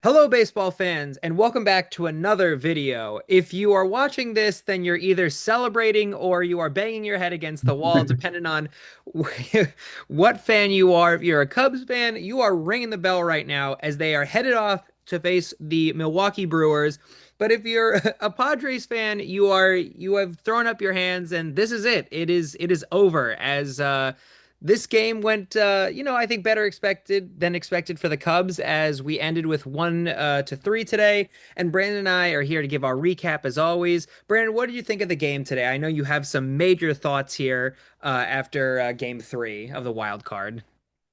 Hello, baseball fans, and welcome back to another video. If you are watching this, then you're either celebrating or you are banging your head against the wall, depending on what fan you are. If you're a Cubs fan, you are ringing the bell right now as they are headed off to face the Milwaukee Brewers. But if you're a Padres fan, you have thrown up your hands, and this is it. It is over as this game went, I think better expected than expected for the Cubs as we ended with 1-3 today. And Brandon and I are here to give our recap as always. Brandon, what did you think of the game today? I know you have some major thoughts here after game three of the wild card.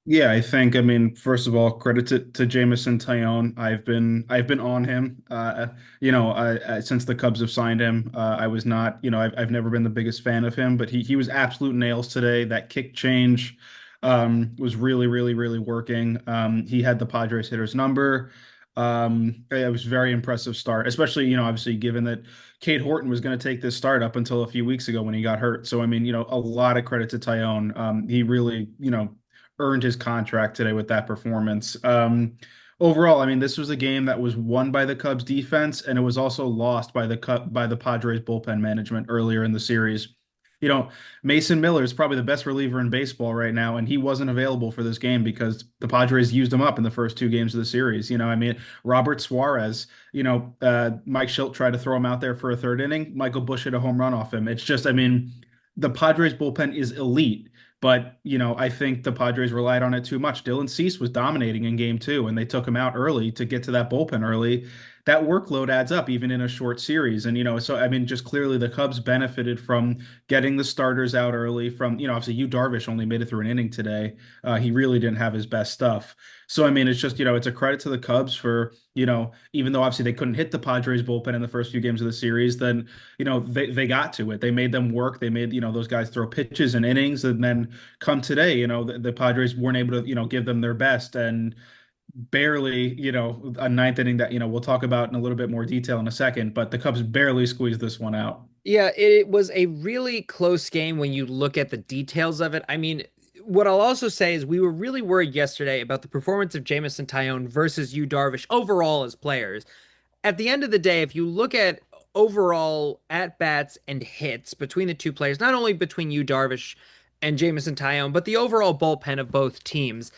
Yeah, I mean, first of all, credit to Jamison Tyone. I've been on him. Since the Cubs have signed him. I was not, I've never been the biggest fan of him, but he was absolute nails today. That kick change, was really, really, really working. He had the Padres hitter's number. It was very impressive start, especially, obviously given that Cade Horton was going to take this start up until a few weeks ago when he got hurt. So, I mean, a lot of credit to Tyone. He really, earned his contract today with that performance. Overall, I mean, this was a game that was won by the Cubs defense, and it was also lost by the Padres bullpen management earlier in the series. You know, Mason Miller is probably the best reliever in baseball right now, and he wasn't available for this game because the Padres used him up in the first two games of the series. I mean, Robert Suarez, Mike Schilt tried to throw him out there for a third inning. Michael Busch hit a home run off him. It's just, I mean, the Padres bullpen is elite. But, I think the Padres relied on it too much. Dylan Cease was dominating in game two, and they took him out early to get to that bullpen early. That workload adds up even in a short series. And, so I mean, just clearly the Cubs benefited from getting the starters out early from, obviously Yu Darvish only made it through an inning today. He really didn't have his best stuff. So, I mean, it's just, it's a credit to the Cubs for, even though obviously they couldn't hit the Padres bullpen in the first few games of the series, then they got to it. They made them work. They made those guys throw pitches and innings, and then come today, the Padres weren't able to give them their best, and barely, a ninth inning that we'll talk about in a little bit more detail in a second, but the Cubs barely squeezed this one out. Yeah, it was a really close game when you look at the details of it. I mean, what I'll also say is we were really worried yesterday about the performance of Jamison Tyone versus Yu Darvish overall as players. At the end of the day, if you look at overall at bats and hits between the two players, not only between Yu Darvish and Jamison Tyone, but the overall bullpen of both teams,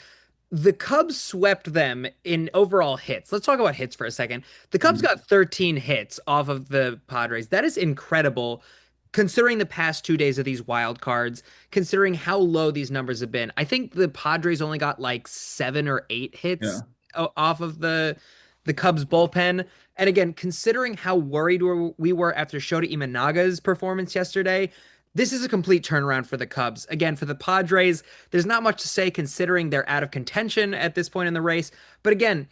the Cubs swept them in overall hits. Let's talk about hits for a second. The Cubs Mhm. got 13 hits off of the Padres. That is incredible considering the past 2 days of these wild cards, considering how low these numbers have been. I think the Padres only got like 7 or 8 hits Yeah. off of the Cubs bullpen. And again, considering how worried we were after Shota Imanaga's performance yesterday, this is a complete turnaround for the Cubs. Again, for the Padres, there's not much to say considering they're out of contention at this point in the race. But again,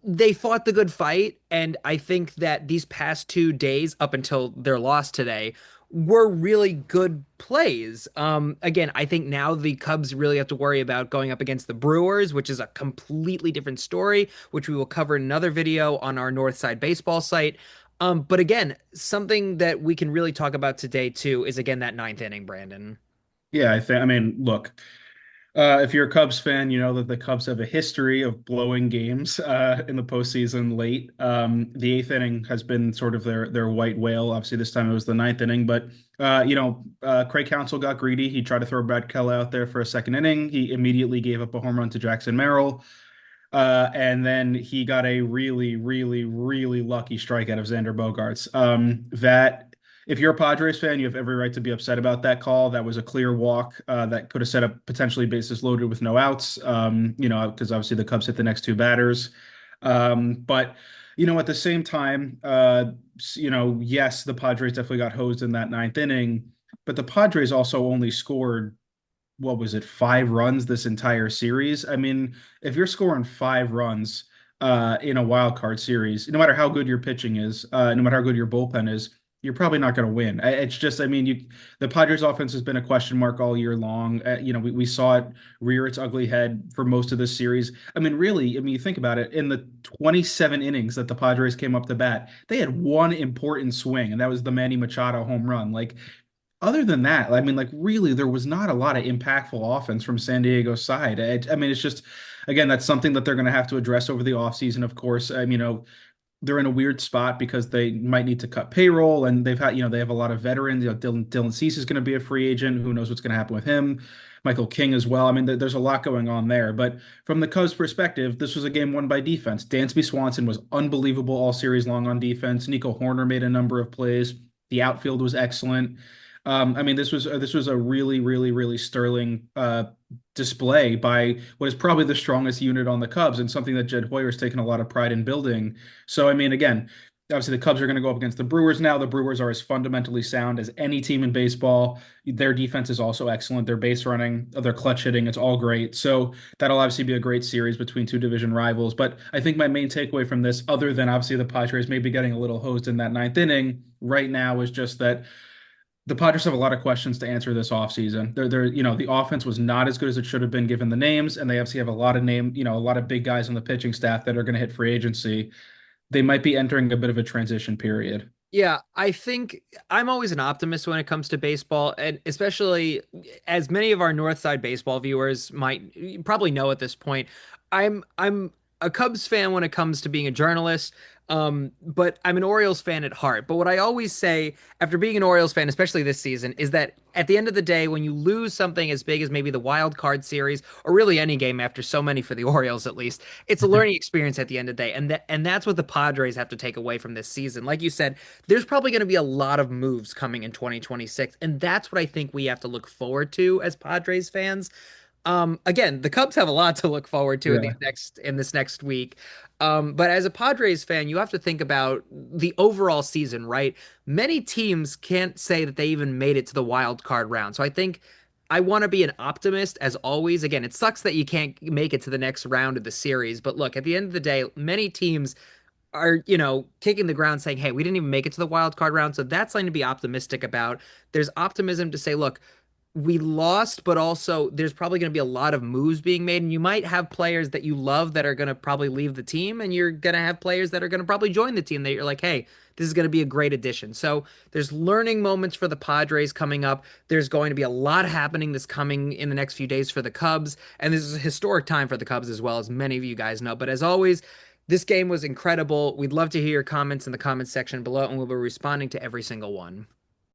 they fought the good fight, and I think that these past 2 days, up until their loss today, were really good plays. Again, I think now the Cubs really have to worry about going up against the Brewers, which is a completely different story, which we will cover in another video on our Northside Baseball site. But again, something that we can really talk about today too is again that ninth inning, Brandon. Yeah, I mean, look, if you're a Cubs fan, you know that the Cubs have a history of blowing games in the postseason late. The eighth inning has been sort of their white whale. Obviously, this time it was the ninth inning, but Craig Counsell got greedy. He tried to throw Brad Keller out there for a second inning. He immediately gave up a home run to Jackson Merrill. And then he got a really, really, really lucky strike out of Xander Bogaerts. That if you're a Padres fan, you have every right to be upset about that call. That was a clear walk that could have set up potentially bases loaded with no outs. Because obviously the Cubs hit the next two batters. But at the same time, yes, the Padres definitely got hosed in that ninth inning, but the Padres also only scored what was it, 5 runs this entire series. I mean, if you're scoring 5 runs in a wild card series, no matter how good your pitching is, no matter how good your bullpen is, you're probably not going to win. It's just, I mean, the Padres offense has been a question mark all year long. We saw it rear its ugly head for most of this series. I mean, really, I mean, you think about it, in the 27 innings that the Padres came up to bat, they had one important swing, and that was the Manny Machado home run. Like, other than that, I mean, like really, there was not a lot of impactful offense from San Diego's side. I mean, it's just, again, that's something that they're going to have to address over the offseason, of course. They're in a weird spot because they might need to cut payroll, and they have a lot of veterans. Dylan Cease is going to be a free agent. Who knows what's going to happen with him? Michael King as well. I mean, there's a lot going on there. But from the Cubs' perspective, this was a game won by defense. Dansby Swanson was unbelievable all series long on defense. Nico Horner made a number of plays. The outfield was excellent. I mean, this was a really, really, really sterling display by what is probably the strongest unit on the Cubs, and something that Jed Hoyer's taken a lot of pride in building. So, I mean, again, obviously the Cubs are going to go up against the Brewers now. The Brewers are as fundamentally sound as any team in baseball. Their defense is also excellent. Their base running, their clutch hitting, it's all great. So that'll obviously be a great series between two division rivals. But I think my main takeaway from this, other than obviously the Padres maybe getting a little hosed in that ninth inning, right now is just that the Padres have a lot of questions to answer this offseason. The offense was not as good as it should have been given the names, and they obviously have a lot of big guys on the pitching staff that are going to hit free agency. They might be entering a bit of a transition period. Yeah, I think I'm always an optimist when it comes to baseball, and especially as many of our North Side baseball viewers might probably know at this point, I'm a Cubs fan when it comes to being a journalist, but I'm an Orioles fan at heart. But what I always say after being an Orioles fan, especially this season, is that at the end of the day, when you lose something as big as maybe the wild card series, or really any game after so many for the Orioles at least, it's a learning experience at the end of the day, and that's what the Padres have to take away from this season. Like you said, there's probably going to be a lot of moves coming in 2026, and that's what I think we have to look forward to as Padres fans. Again, the Cubs have a lot to look forward to Yeah. in this next week. But as a Padres fan, you have to think about the overall season, right? Many teams can't say that they even made it to the wild card round. So I think I want to be an optimist as always. Again, it sucks that you can't make it to the next round of the series, but look, at the end of the day, many teams are, kicking the ground saying, hey, we didn't even make it to the wild card round. So that's something to be optimistic about. There's optimism to say, look, we lost, but also there's probably going to be a lot of moves being made. And you might have players that you love that are going to probably leave the team. And you're going to have players that are going to probably join the team that you're like, hey, this is going to be a great addition. So there's learning moments for the Padres coming up. There's going to be a lot happening this coming in the next few days for the Cubs. And this is a historic time for the Cubs as well, as many of you guys know. But as always, this game was incredible. We'd love to hear your comments in the comments section below, and we'll be responding to every single one.